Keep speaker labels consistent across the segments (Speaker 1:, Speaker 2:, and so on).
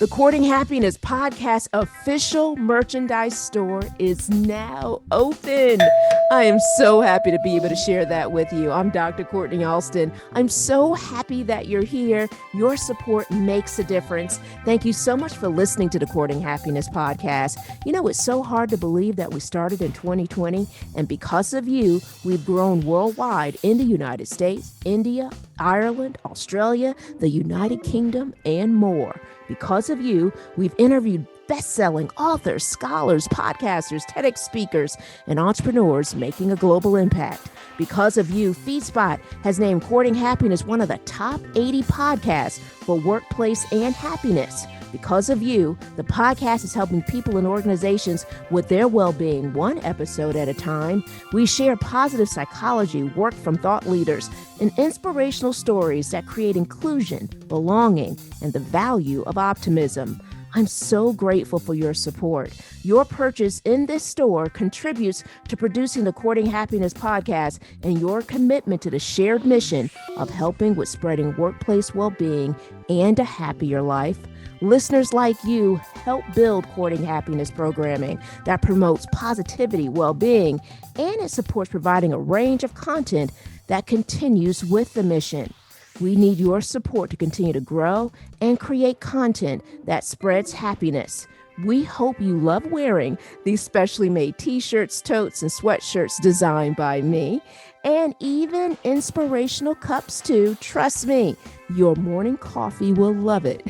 Speaker 1: The Courting Happiness podcast official merchandise store is now open. I am so happy to be able to share that with you. I'm Dr. Courtney Alston. I'm so happy that you're here. Your support makes a difference. Thank you so much for listening to the Courting Happiness podcast. You know, it's so hard to believe that we started in 2020, and because of you, we've grown worldwide in the United States, India, Ireland, Australia, the United Kingdom, and more. Because of you, we've interviewed best-selling authors, scholars, podcasters, TEDx speakers, and entrepreneurs making a global impact. Because of you, FeedSpot has named Courting Happiness one of the top 80 podcasts for workplace and happiness. Because of you, the podcast is helping people and organizations with their well-being one episode at a time. We share positive psychology, work from thought leaders, and inspirational stories that create inclusion, belonging, and the value of optimism. I'm so grateful for your support. Your purchase in this store contributes to producing the Courting Happiness podcast and your commitment to the shared mission of helping with spreading workplace well-being and a happier life. Listeners like you help build Courting Happiness programming that promotes positivity, well-being, and it supports providing a range of content that continues with the mission. We need your support to continue to grow and create content that spreads happiness. We hope you love wearing these specially made t-shirts, totes, and sweatshirts designed by me, and even inspirational cups too. Trust me, your morning coffee will love it.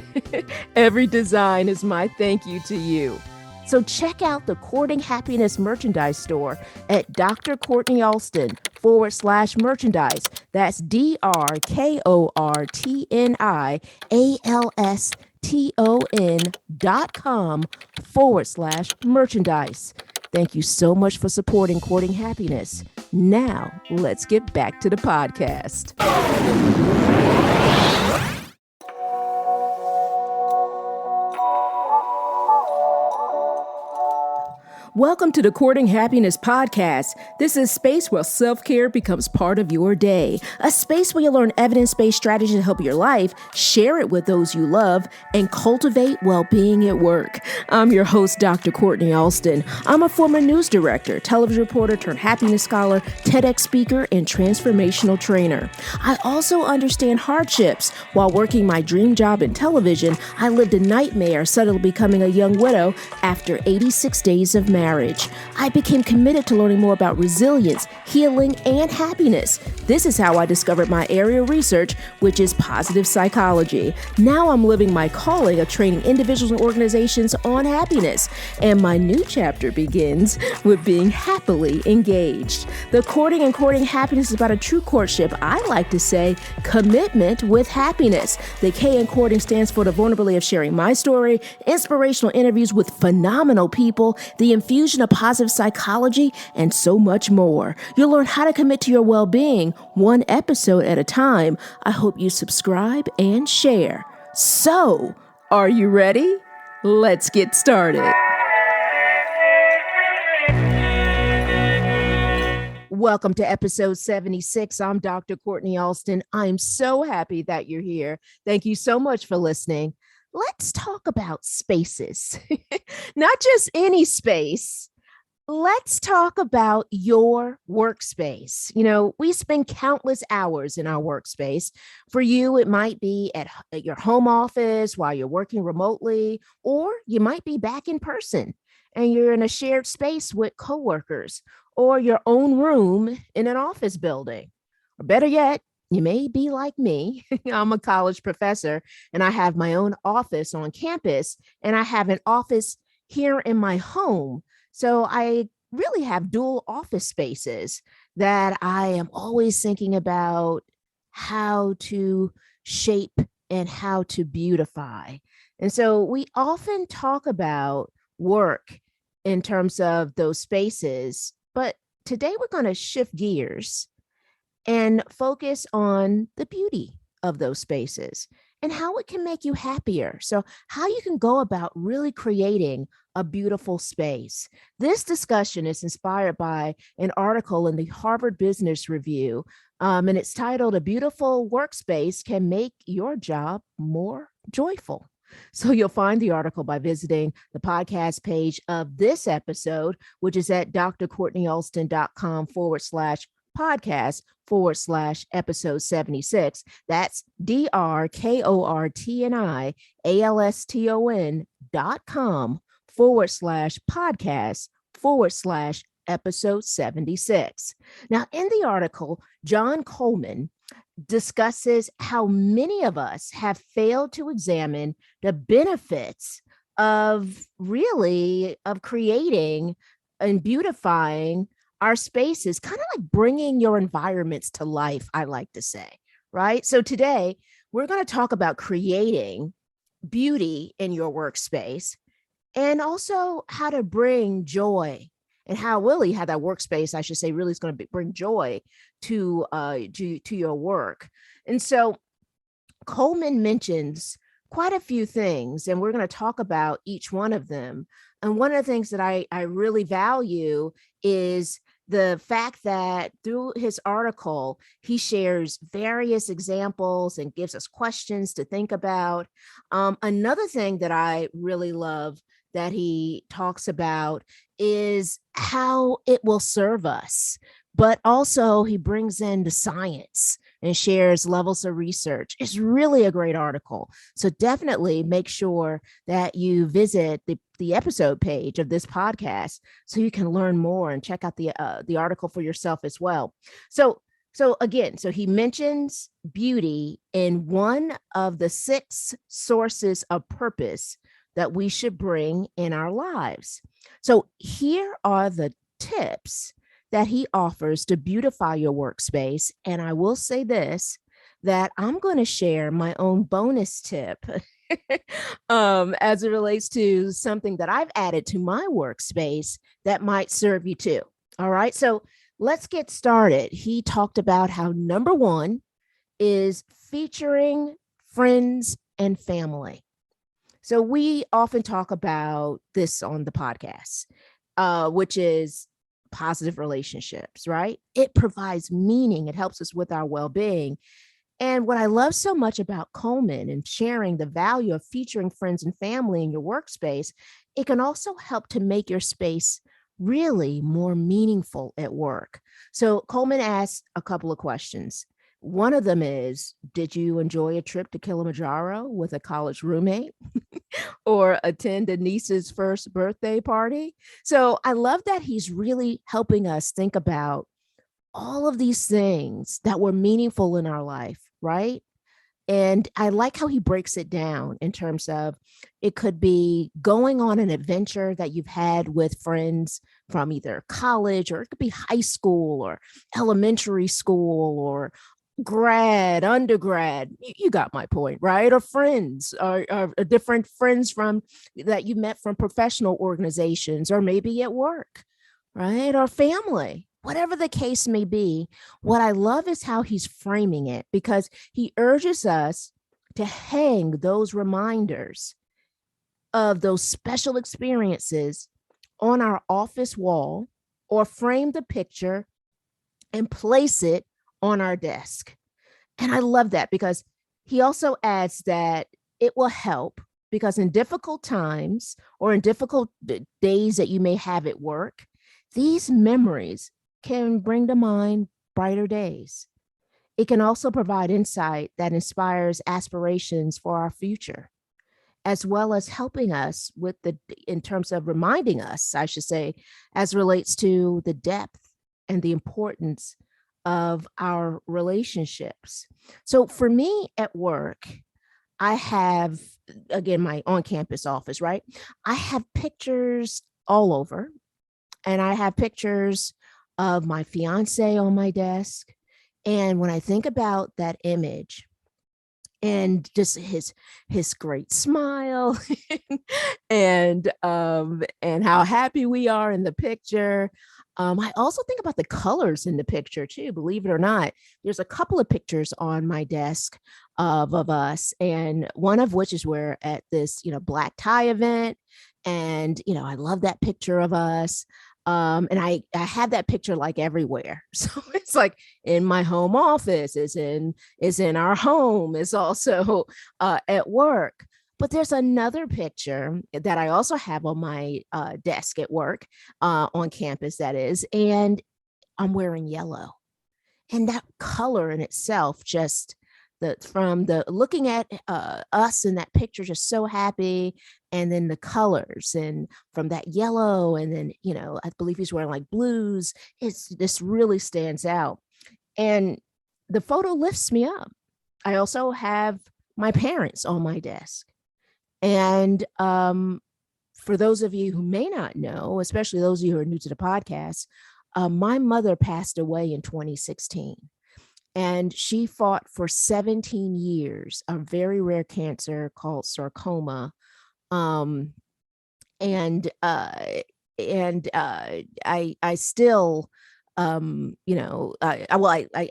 Speaker 1: Every design is my thank you to you. So check out the Courting Happiness merchandise store at drcourtneyalston.com/merchandise. That's drkortneyalston.com/merchandise. Thank you so much for supporting Courting Happiness. Now, let's get back to the podcast. Welcome to the Courting Happiness podcast. This is a space where self-care becomes part of your day. A space where you learn evidence-based strategies to help your life, share it with those you love, and cultivate well-being at work. I'm your host, Dr. Courtney Alston. I'm a former news director, television reporter turned happiness scholar, TEDx speaker, and transformational trainer. I also understand hardships. While working my dream job in television, I lived a nightmare suddenly becoming a young widow after 86 days of marriage. I became committed to learning more about resilience, healing, and happiness. This is how I discovered my area of research, which is positive psychology. Now I'm living my calling of training individuals and organizations on happiness. And my new chapter begins with being happily engaged. The Courting and Courting Happiness is about a true courtship. I like to say commitment with happiness. The K in courting stands for the vulnerability of sharing my story, inspirational interviews with phenomenal people, the infusion of positive psychology, and so much more. You'll learn how to commit to your well-being one episode at a time. I hope you subscribe and share. So, are you ready? Let's get started. Welcome to episode 76. I'm Dr. Courtney Alston. I'm so happy that you're here. Thank you so much for listening. Let's talk about spaces, not just any space. Let's talk about your workspace. You know, we spend countless hours in our workspace. For you, it might be at your home office while you're working remotely, or you might be back in person and you're in a shared space with coworkers, or your own room in an office building. Or better yet, you may be like me. I'm a college professor and I have my own office on campus, and I have an office here in my home. So I really have dual office spaces that I am always thinking about how to shape and how to beautify. And so we often talk about work in terms of those spaces, but today we're going to shift gears and focus on the beauty of those spaces and how it can make you happier. So how you can go about really creating a beautiful space. This discussion is inspired by an article in the Harvard Business Review, and it's titled, "A Beautiful Workspace Can Make Your Job More Joyful." So you'll find the article by visiting the podcast page of this episode, which is at drcourtneyalston.com/podcast/episode 76. That's drcourtneyalston.com/podcast/episode 76. Now, in the article, John Coleman discusses how many of us have failed to examine the benefits of creating and beautifying our spaces, kind of like bringing your environments to life, I like to say, right? So today we're going to talk about creating beauty in your workspace and also how to bring joy and how that workspace, I should say, really is going to bring joy to your work. And so Coleman mentions quite a few things, and we're going to talk about each one of them. And one of the things that I really value is the fact that through his article, he shares various examples and gives us questions to think about. Another thing that I really love that he talks about is how it will serve us, but also he brings in the science and shares levels of research. It's really a great article. So definitely make sure that you visit the episode page of this podcast so you can learn more and check out the article for yourself as well. So he mentions beauty in one of the 6 sources of purpose that we should bring in our lives. So here are the tips that he offers to beautify your workspace. And I will say this, that I'm going to share my own bonus tip as it relates to something that I've added to my workspace that might serve you too. All right. So let's get started. He talked about how number 1 is featuring friends and family. So we often talk about this on the podcast, which is positive relationships, right? It provides meaning. It helps us with our well-being. And what I love so much about Coleman and sharing the value of featuring friends and family in your workspace, it can also help to make your space really more meaningful at work. So Coleman asks a couple of questions. One of them is, did you enjoy a trip to Kilimanjaro with a college roommate or attend a niece's first birthday party? So I love that he's really helping us think about all of these things that were meaningful in our life, right? And I like how he breaks it down in terms of it could be going on an adventure that you've had with friends from either college, or it could be high school or elementary school or grad, undergrad. You got my point, right? Or friends, or different friends from that you met from professional organizations, or maybe at work, right? Or family, whatever the case may be. What I love is how he's framing it, because he urges us to hang those reminders of those special experiences on our office wall, or frame the picture and place it on our desk. And I love that, because he also adds that it will help, because in difficult times or in difficult days that you may have at work, these memories can bring to mind brighter days. It can also provide insight that inspires aspirations for our future, as well as helping us in terms of reminding us, I should say, as relates to the depth and the importance of our relationships. So for me at work, I have, again, my on-campus office, right? I have pictures all over, and I have pictures of my fiance on my desk. And when I think about that image and just his great smile and how happy we are in the picture, I also think about the colors in the picture too. Believe it or not, there's a couple of pictures on my desk of us, and one of which is we're at this, black tie event, and I love that picture of us. And I have that picture like everywhere. So it's like in my home office, it's in our home, it's also at work. But there's another picture that I also have on my desk at work, on campus, that is, and I'm wearing yellow. And that color in itself, just the from the looking at us in that picture, just so happy. And then the colors, and from that yellow, and then, I believe he's wearing like blues. It's this really stands out. And the photo lifts me up. I also have my parents on my desk. And for those of you who may not know, especially those of you who are new to the podcast, my mother passed away in 2016, and she fought for 17 years a very rare cancer called sarcoma. Um, and I still, I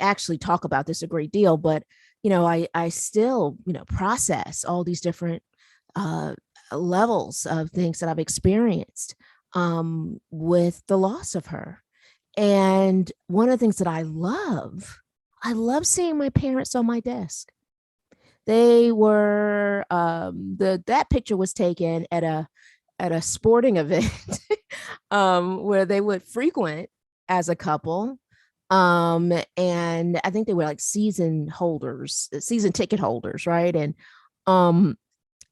Speaker 1: actually talk about this a great deal, but I still process all these different uh, levels of things that I've experienced with the loss of her. And one of the things that I love seeing my parents on my desk. They were that picture was taken at a sporting event where they would frequent as a couple. And I think they were like season ticket holders, right? Um,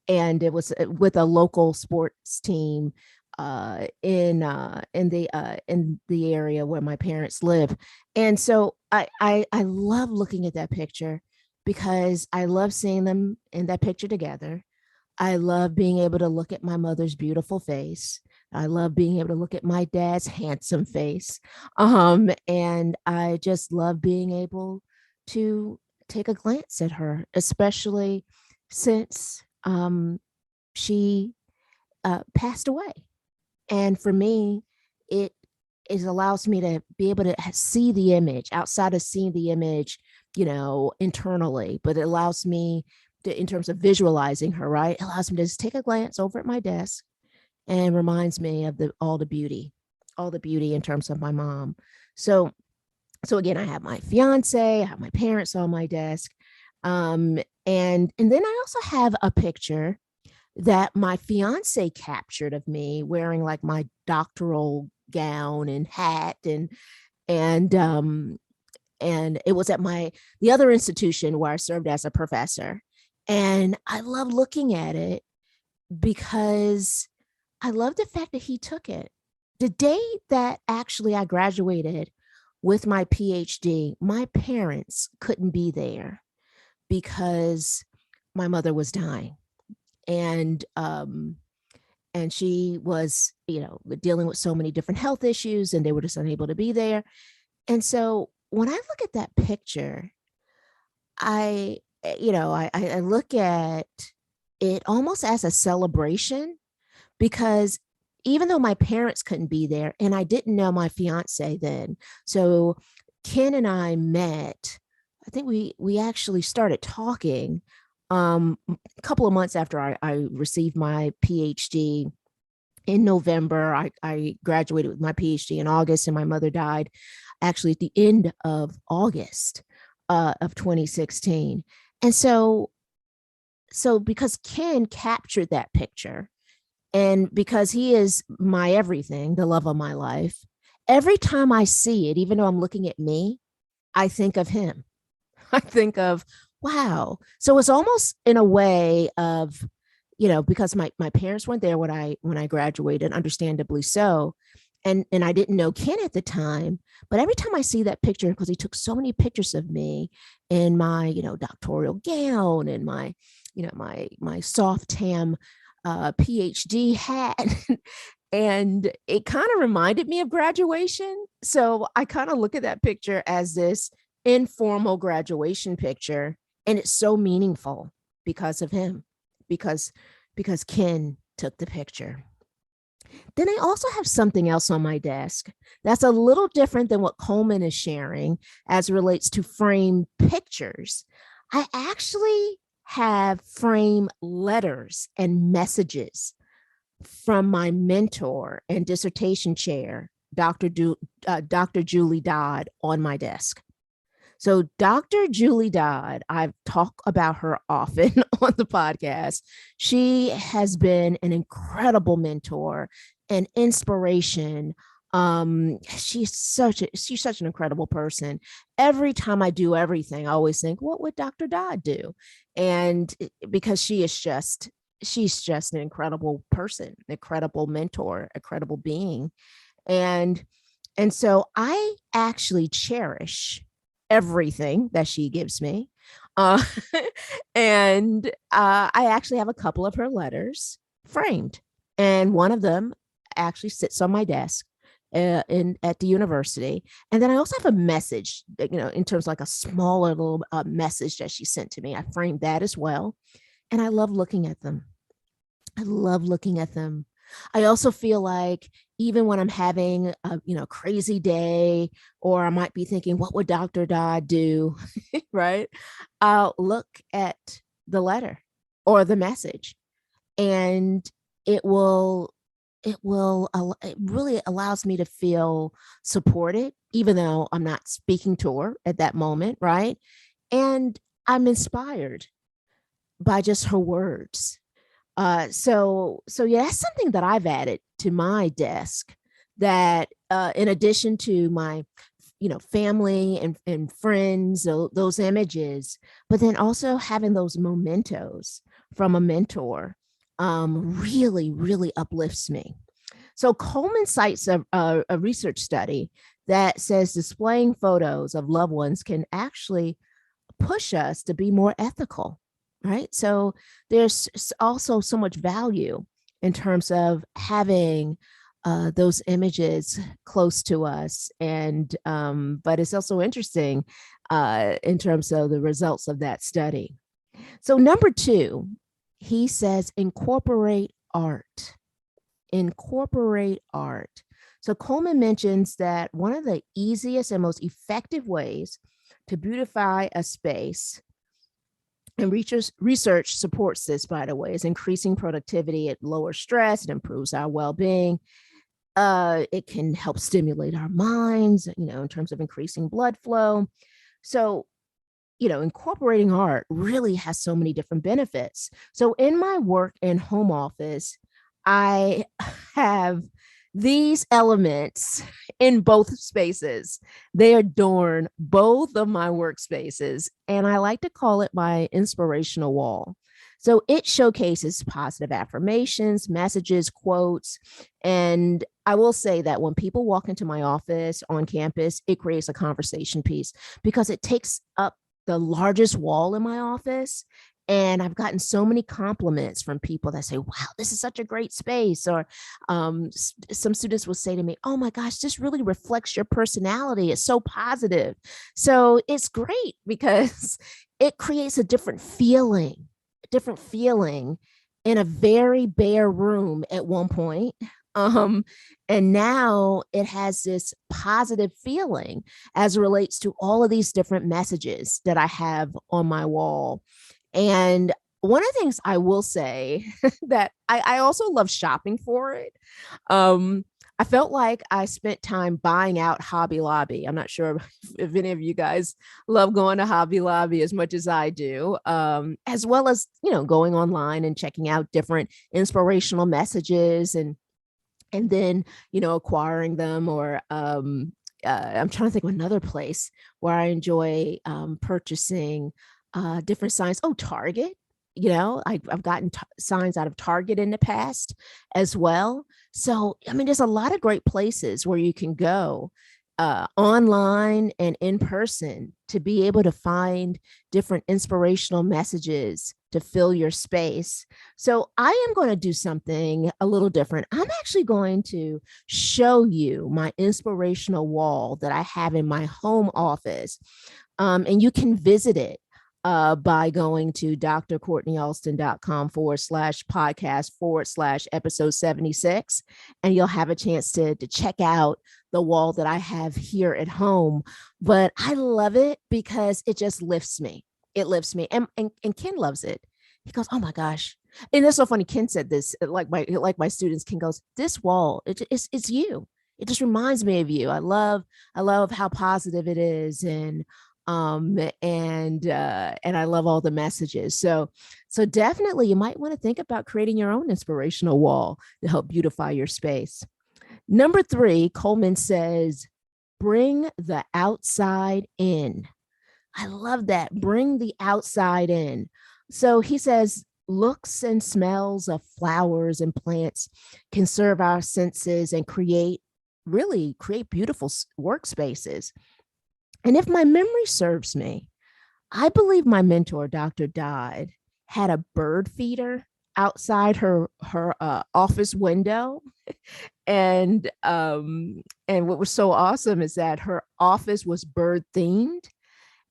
Speaker 1: and it was with a local sports team in the area where my parents live. And so I love looking at that picture because I love seeing them in that picture together. I love being able to look at my mother's beautiful face. I love being able to look at my dad's handsome face. And I just love being able to take a glance at her, especially since she passed away. And for me, it allows me to be able to see the image outside of seeing the image, internally, but it allows me to, in terms of visualizing her, right? It allows me to just take a glance over at my desk and reminds me of all the beauty in terms of my mom. So, again, I have my fiance, I have my parents on my desk. And then I also have a picture that my fiance captured of me wearing like my doctoral gown and hat, and it was at the other institution where I served as a professor. And I love looking at it because I love the fact that he took it. The day that actually I graduated with my PhD, my parents couldn't be there because my mother was dying. And she was dealing with so many different health issues, and they were just unable to be there. And so when I look at that picture, I look at it almost as a celebration, because even though my parents couldn't be there and I didn't know my fiance then, so Ken and I met. I think we actually started talking a couple of months after I received my PhD in November. I graduated with my PhD in August, and my mother died actually at the end of August of 2016. And so because Ken captured that picture, and because he is my everything, the love of my life, every time I see it, even though I'm looking at me, I think of him. I think of, wow. So it's almost in a way of, because my parents weren't there when I graduated, understandably so. And I didn't know Ken at the time, but every time I see that picture, because he took so many pictures of me in my, doctoral gown, and my soft tam PhD hat. And it kind of reminded me of graduation. So I kind of look at that picture as this informal graduation picture, and it's so meaningful because of him, because Ken took the picture. Then I also have something else on my desk that's a little different than what Coleman is sharing as relates to frame pictures. I actually have frame letters and messages from my mentor and dissertation chair, Dr. Julie Dodd, on my desk. So Dr. Julie Dodd, I've talked about her often on the podcast. She has been an incredible mentor and inspiration. She's such an incredible person. Every time I do everything, I always think, what would Dr. Dodd do? And because she's just an incredible person, an incredible mentor, a credible being. And and so I actually cherish everything that she gives me. Uh, and I actually have a couple of her letters framed. And one of them actually sits on my desk in at the university. And then I also have a message, in terms of like a smaller little message that she sent to me. I framed that as well. And I love looking at them. I love looking at them. I also feel like even when I'm having a crazy day, or I might be thinking, what would Dr. Dodd do? Right? I'll look at the letter or the message, and it will it really allows me to feel supported, even though I'm not speaking to her at that moment, right? And I'm inspired by just her words. So yeah, that's something that I've added to my desk. That in addition to my, family and friends, those images, but then also having those mementos from a mentor, really, really uplifts me. So Coleman cites a research study that says displaying photos of loved ones can actually push us to be more ethical, right? So there's also so much value in terms of having those images close to us. And but it's also interesting in terms of the results of that study. So number two, he says incorporate art. Incorporate art. So Coleman mentions that one of the easiest and most effective ways to beautify a space, and research supports this, by the way, is increasing productivity. It lowers stress, it improves our well-being. It can help stimulate our minds, in terms of increasing blood flow. So, incorporating art really has so many different benefits. So in my work and home office, I have these elements in both spaces. They adorn both of my workspaces, and I like to call it my inspirational wall. So it showcases positive affirmations, messages, quotes. And I will say that when people walk into my office on campus, it creates a conversation piece because it takes up the largest wall in my office. And I've gotten so many compliments from people that say, wow, this is such a great space. Or some students will say to me, oh my gosh, this really reflects your personality. It's so positive. So it's great because it creates a different feeling in a very bare room at one point. Um, and now it has this positive feeling as it relates to all of these different messages that I have on my wall. And one of the things I will say that I also love shopping for it. Um, I felt like I spent time buying out Hobby Lobby. I'm not sure if any of you guys love going to Hobby Lobby as much as I do, as well as, going online and checking out different inspirational messages, and then, acquiring them. Or I'm trying to think of another place where I enjoy purchasing different signs. Oh, Target. I've gotten signs out of Target in the past as well. So, I mean, there's a lot of great places where you can go online and in person to be able to find different inspirational messages to fill your space. So I am going to do something a little different. I'm actually going to show you my inspirational wall that I have in my home office. And you can visit it by going to drcourtneyalston.com/podcast/episode 76. And you'll have a chance to check out the wall that I have here at home. But I love it because it just lifts me. It lifts me. And Ken loves it. He goes, oh my gosh. And it's so funny. Ken said this, like my students, Ken goes, this wall, it's you. It just reminds me of you. I love how positive it is. And And I love all the messages. So definitely you might want to think about creating your own inspirational wall to help beautify your space. Number 3, Coleman says, bring the outside in. I love that. Bring the outside in. So he says, looks and smells of flowers and plants can serve our senses and really create beautiful workspaces. And if my memory serves me, I believe my mentor, Dr. Dodd, had a bird feeder outside her office window. And what was so awesome is that her office was bird themed,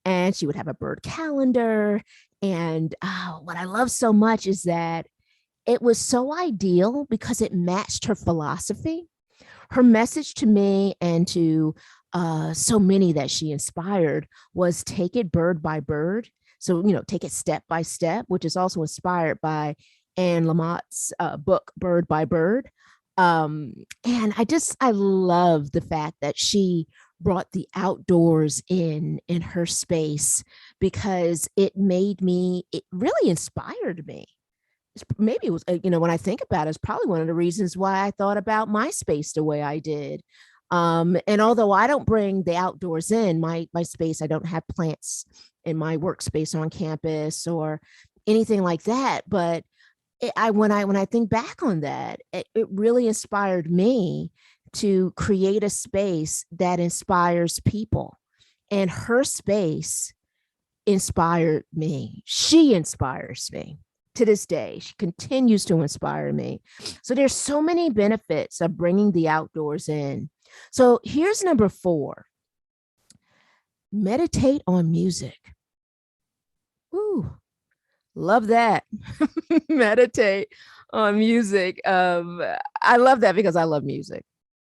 Speaker 1: and she would have a bird calendar. And what I love so much is that it was so ideal because it matched her philosophy. Her message to me and to so many that she inspired was take it bird by bird. So, take it step by step, which is also inspired by Anne Lamott's book, Bird by Bird. And I love the fact that she brought the outdoors in her space, because it really inspired me. Maybe it was, when I think about it, it's probably one of the reasons why I thought about my space the way I did. And although I don't bring the outdoors in my space, I don't have plants in my workspace on campus or anything like that. But when I think back on that, it really inspired me to create a space that inspires people. And her space inspired me. She inspires me to this day. She continues to inspire me. So there's so many benefits of bringing the outdoors in. So here's number 4. Meditate on music. Ooh, love that. Meditate on music. I love that because I love music.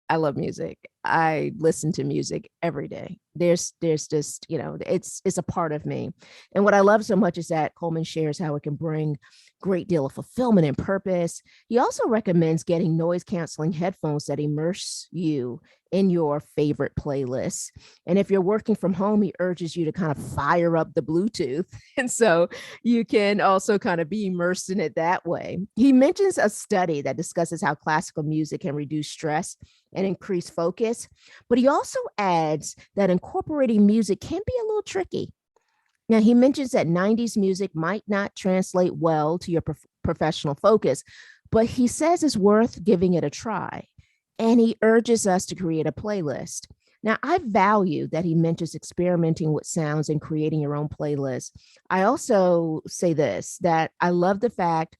Speaker 1: I love music. I listen to music every day. There's just, it's a part of me. And what I love so much is that Coleman shares how it can bring great deal of fulfillment and purpose. He also recommends getting noise canceling headphones that immerse you in your favorite playlists. And if you're working from home, he urges you to kind of fire up the Bluetooth. And so you can also kind of be immersed in it that way. He mentions a study that discusses how classical music can reduce stress and increase focus. But he also adds that incorporating music can be a little tricky. Now, he mentions that 90s music might not translate well to your professional focus, but he says it's worth giving it a try. And he urges us to create a playlist. Now, I value that he mentions experimenting with sounds and creating your own playlist. I also say this, that I love the fact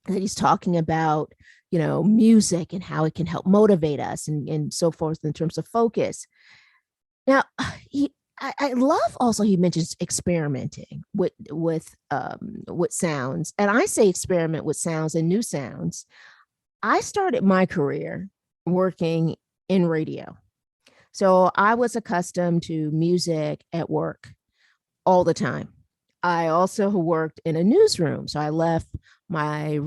Speaker 1: that he's talking about, music and how it can help motivate us and so forth in terms of focus. Now, I love also he mentions experimenting with sounds, and I say experiment with sounds and new sounds. I started my career working in radio, so I was accustomed to music at work all the time. I also worked in a newsroom, so I left my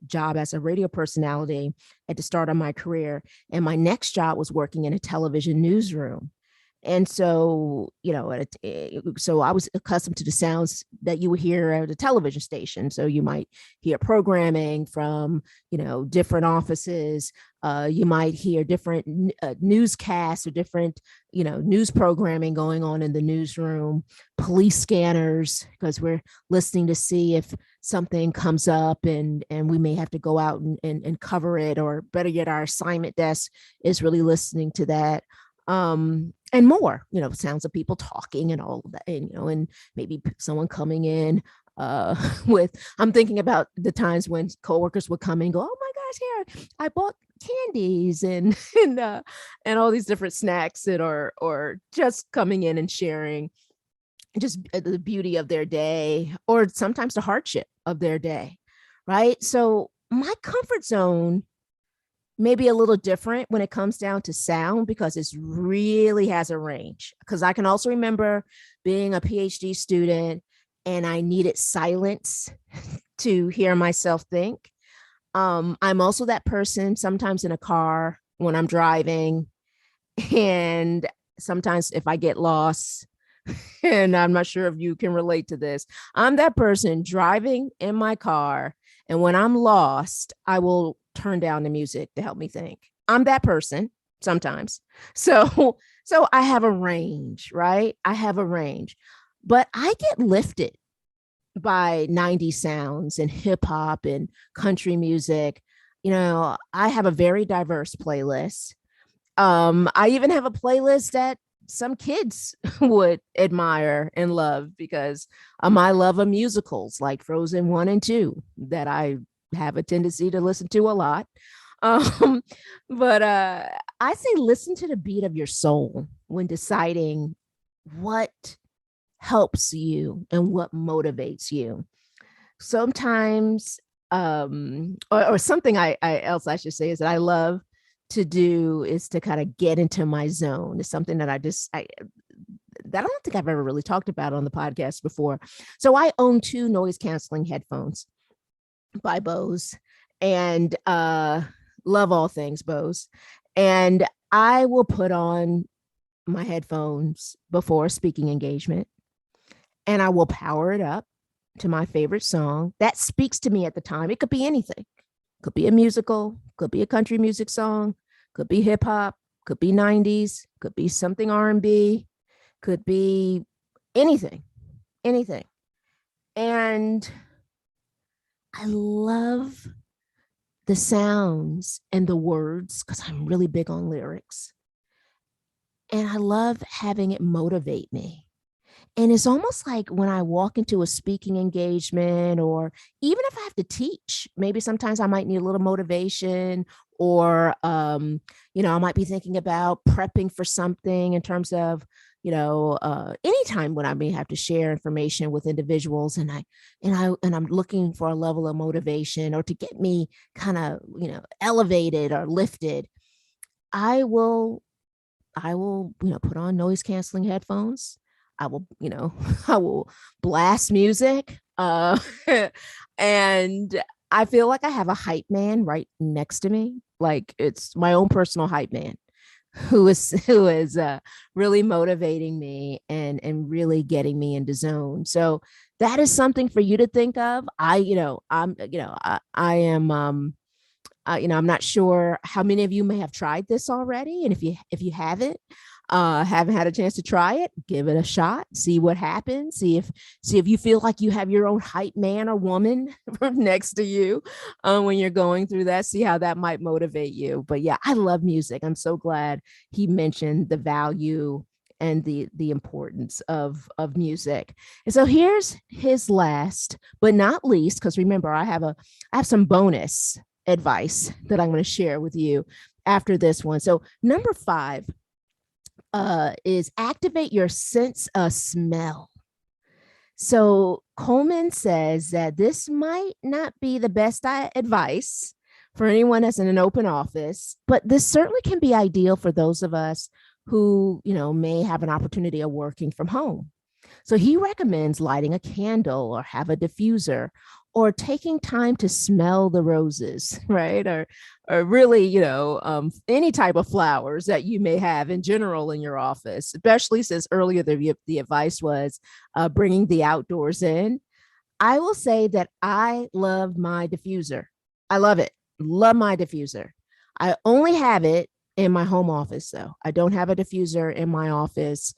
Speaker 1: job as a radio personality at the start of my career, and my next job was working in a television newsroom. And so, so I was accustomed to the sounds that you would hear at a television station. So you might hear programming from, different offices. You might hear different newscasts or different, news programming going on in the newsroom, police scanners, because we're listening to see if something comes up and we may have to go out and cover it, or better yet, our assignment desk is really listening to that. And more, sounds of people talking and all of that, and maybe someone coming in I'm thinking about the times when coworkers would come and go, oh my gosh, here, I bought candies and and all these different snacks or just coming in and sharing just the beauty of their day, or sometimes the hardship of their day, right? So my comfort zone maybe a little different when it comes down to sound, because it really has a range. Because I can also remember being a PhD student and I needed silence to hear myself think. I'm also that person sometimes in a car when I'm driving, and sometimes if I get lost, and I'm not sure if you can relate to this, I'm that person driving in my car. And when I'm lost, I will turn down the music to help me think. I'm that person sometimes. So I have a range, right? I have a range, but I get lifted by 90s sounds and hip hop and country music. I have a very diverse playlist. I even have a playlist that some kids would admire and love because my love of musicals like Frozen 1 and 2 that I have a tendency to listen to a lot. Um, but I say listen to the beat of your soul when deciding what helps you and what motivates you. Sometimes, or something else I should say is that I love to do is to kind of get into my zone. It's something that that I don't think I've ever really talked about on the podcast before. So I own 2 noise canceling headphones by Bose, and love all things Bose. And I will put on my headphones before a speaking engagement, and I will power it up to my favorite song that speaks to me at the time. It could be anything. Could be a musical, could be a country music song, could be hip hop, could be 90s, could be something R&B, could be anything, anything. And I love the sounds and the words because I'm really big on lyrics. And I love having it motivate me. And it's almost like when I walk into a speaking engagement, or even if I have to teach, maybe sometimes I might need a little motivation, or, I might be thinking about prepping for something in terms of, anytime when I may have to share information with individuals, and I'm looking for a level of motivation or to get me kind of, elevated or lifted. I will put on noise canceling headphones. I will, I will blast music. And I feel like I have a hype man right next to me. Like it's my own personal hype man who is really motivating me and really getting me into zone. So that is something for you to think of. I am I'm not sure how many of you may have tried this already, and if you haven't had a chance to try it, give it a shot, see what happens, see if you feel like you have your own hype man or woman next to you when you're going through that. See how that might motivate you. But yeah, I love music. I'm so glad he mentioned the value and the importance of music. And so here's his last but not least, because remember I have some bonus advice that I'm going to share with you after this one. So number 5 is activate your sense of smell. So Coleman says that this might not be the best advice for anyone that's in an open office, but this certainly can be ideal for those of us who, may have an opportunity of working from home. So he recommends lighting a candle or have a diffuser, or taking time to smell the roses, right? Or really, any type of flowers that you may have in general in your office, especially since earlier the advice was bringing the outdoors in. I will say that I love my diffuser. I love it. Love my diffuser. I only have it in my home office, though. I don't have a diffuser in my office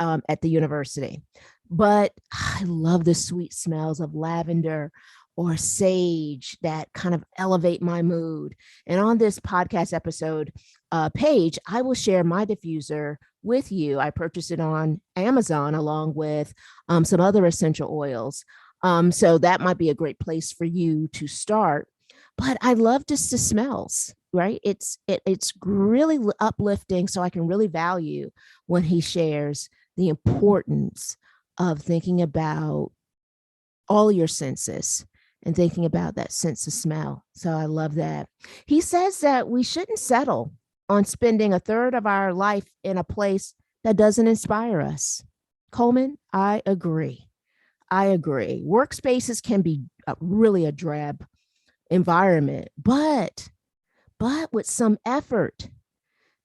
Speaker 1: at the university. But I love the sweet smells of lavender or sage that kind of elevate my mood. And on this podcast episode page, I will share my diffuser with you. I purchased it on Amazon along with some other essential oils. So that might be a great place for you to start. But I love just the smells, right? It's really uplifting. So I can really value when he shares the importance of thinking about all your senses and thinking about that sense of smell. So I love that. He says that we shouldn't settle on spending a third of our life in a place that doesn't inspire us. Coleman, I agree. Workspaces can be really a drab environment, but with some effort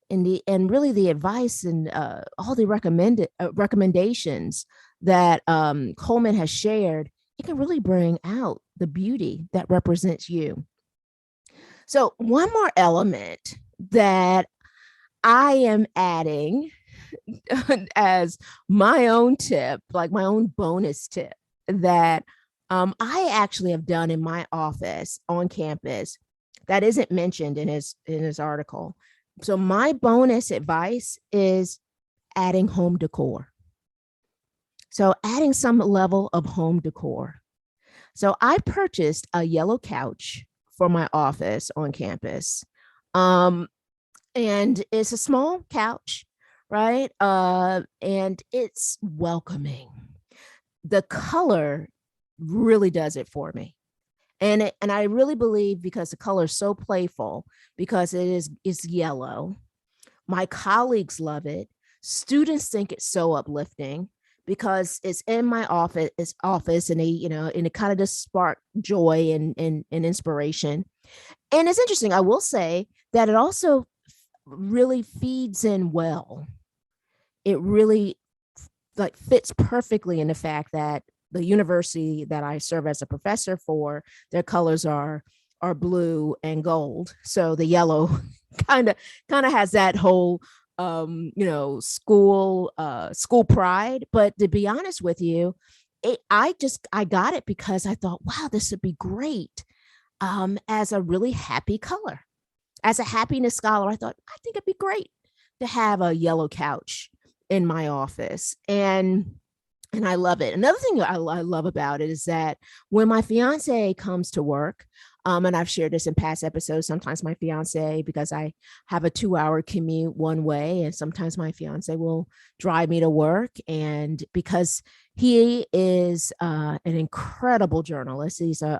Speaker 1: and really the advice and all the recommended recommendations that Coleman has shared, it can really bring out the beauty that represents you. So one more element that I am adding as my own tip, like my own bonus tip, that I actually have done in my office on campus that isn't mentioned in his article. So my bonus advice is adding home decor. So adding some level of home decor. So I purchased a yellow couch for my office on campus. Um, and it's a small couch, right? And it's welcoming. The color really does it for me. And I really believe because the color is so playful, because it's yellow. My colleagues love it. Students think it's so uplifting because it's in my office and and it kind of just spark joy and inspiration. And it's interesting. I will say that it also really feeds in well. It really like fits perfectly in the fact that the university that I serve as a professor for, their colors are blue and gold. So the yellow kind of has that whole school pride. But to be honest with you, I got it because I thought, wow, this would be great as a really happy color. As a happiness scholar, I thought, I think it'd be great to have a yellow couch in my office. And I love it. Another thing I love about it is that when my fiance comes to work, and I've shared this in past episodes, sometimes my fiance, because I have a 2-hour commute one way, and sometimes my fiance will drive me to work. And because he is an incredible journalist, he's an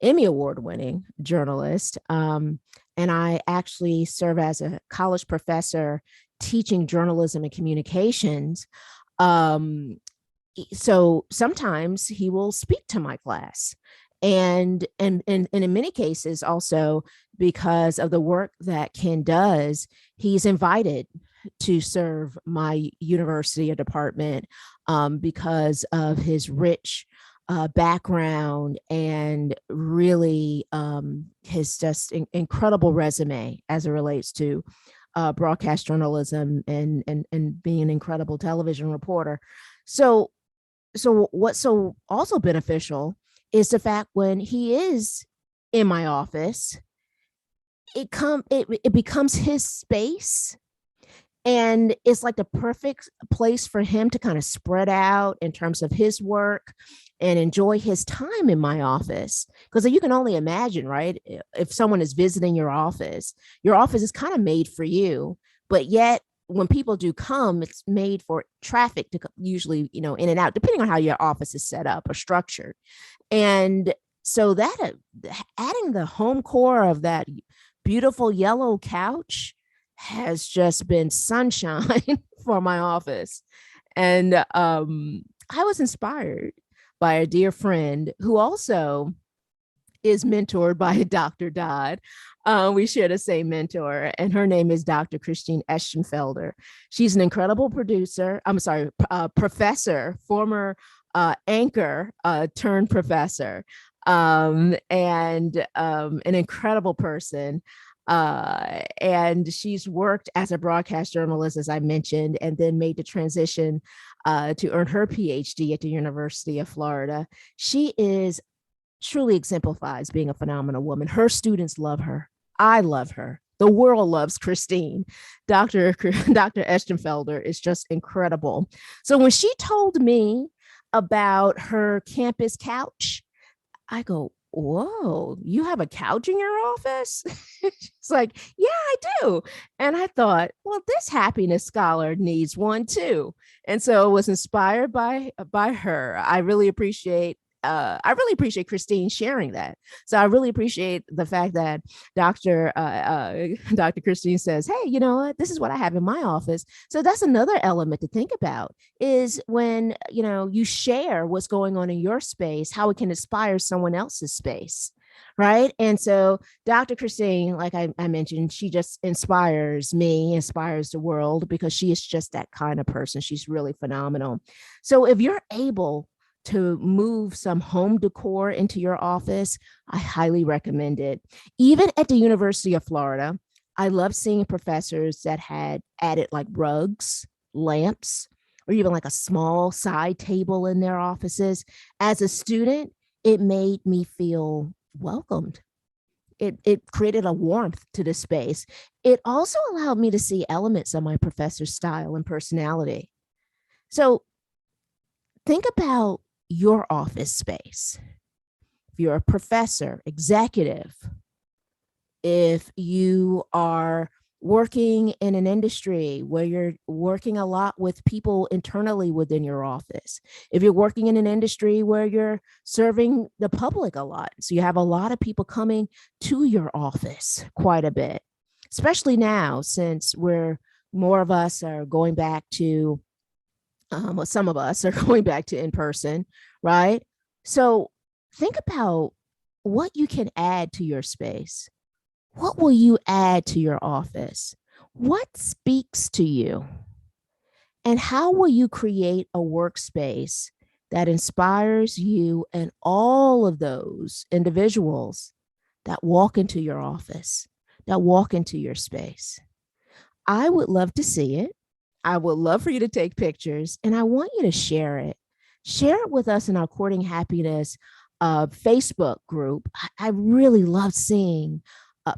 Speaker 1: Emmy award winning journalist. And I actually serve as a college professor teaching journalism and communications. So sometimes he will speak to my class, and in many cases also because of the work that Ken does, he's invited to serve my university or department because of his rich background and really his just incredible resume as it relates to broadcast journalism and being an incredible television reporter. So what's so also beneficial is the fact when he is in my office, it becomes his space, and it's like the perfect place for him to kind of spread out in terms of his work and enjoy his time in my office. Because you can only imagine, right? If someone is visiting your office is kind of made for you, but yet when people do come, it's made for traffic to usually, in and out, depending on how your office is set up or structured. And so that adding the home core of that beautiful yellow couch has just been sunshine for my office. And I was inspired by a dear friend who also is mentored by Dr. Dodd. We share the same mentor, and her name is Dr. Christine Eschenfelder. She's an incredible professor, former anchor turned professor, and an incredible person. And she's worked as a broadcast journalist, as I mentioned, and then made the transition to earn her PhD at the University of Florida. She truly exemplifies being a phenomenal woman. Her students love her. I love her. The world loves Christine. Dr. Eschenfelder is just incredible. So when she told me about her campus couch, I go, whoa, you have a couch in your office? It's like, yeah, I do. And I thought, well, this happiness scholar needs one too. And so I was inspired by her. I really appreciate Christine sharing that. So I really appreciate the fact that Dr. Christine says, hey, you know what? This is what I have in my office. So that's another element to think about is when, you share what's going on in your space, how it can inspire someone else's space. right? And so Dr. Christine, like I mentioned, she just inspires me, inspires the world because she is just that kind of person. She's really phenomenal. So if you're able to move some home decor into your office, I highly recommend it. Even at the University of Florida, I love seeing professors that had added like rugs, lamps, or even like a small side table in their offices. As a student, it made me feel welcomed. It created a warmth to the space. It also allowed me to see elements of my professor's style and personality. So think about your office space. If you're a professor, executive, if you are working in an industry where you're working a lot with people internally within your office, if you're working in an industry where you're serving the public a lot, so you have a lot of people coming to your office quite a bit, especially now since more of us are going back to, well, some of us are going back to in person, right? So think about what you can add to your space. What will you add to your office? What speaks to you? And how will you create a workspace that inspires you and all of those individuals that walk into your office, that walk into your space? I would love to see it. I would love for you to take pictures, and I want you to share it. Share it with us in our Courting Happiness Facebook group. I really love seeing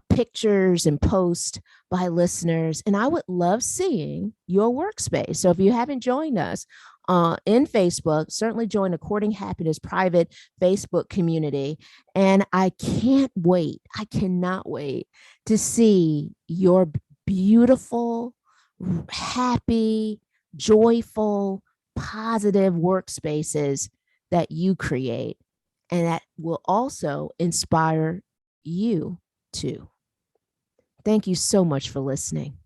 Speaker 1: pictures and posts by listeners, and I would love seeing your workspace. So if you haven't joined us in Facebook, certainly join the Courting Happiness private Facebook community. And I cannot wait to see your beautiful, happy, joyful, positive workspaces that you create, and that will also inspire you too. Thank you so much for listening.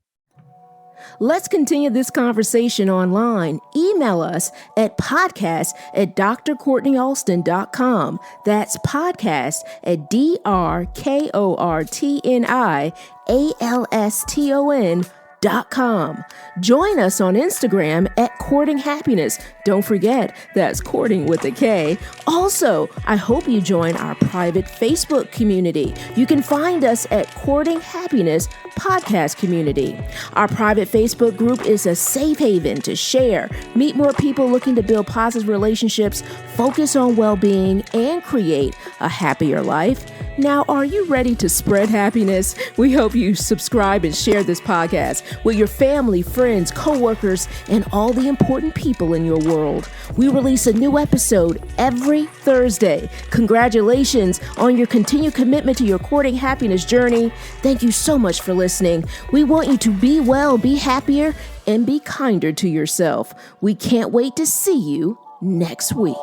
Speaker 1: Let's continue this conversation online. Email us at podcast@drcourtneyalston.com. That's podcast at drkortneyalston.com. Join us on Instagram at Courting Happiness. Don't forget, that's courting with a K. Also, I hope you join our private Facebook community. You can find us at Courting Happiness Podcast Community. Our private Facebook group is a safe haven to share, meet more people looking to build positive relationships, focus on well-being, and create a happier life. Now, are you ready to spread happiness? We hope you subscribe and share this podcast with your family, friends, coworkers, and all the important people in your world. We release a new episode every Thursday. Congratulations on your continued commitment to your courting happiness journey. Thank you so much for listening. We want you to be well, be happier, and be kinder to yourself. We can't wait to see you next week.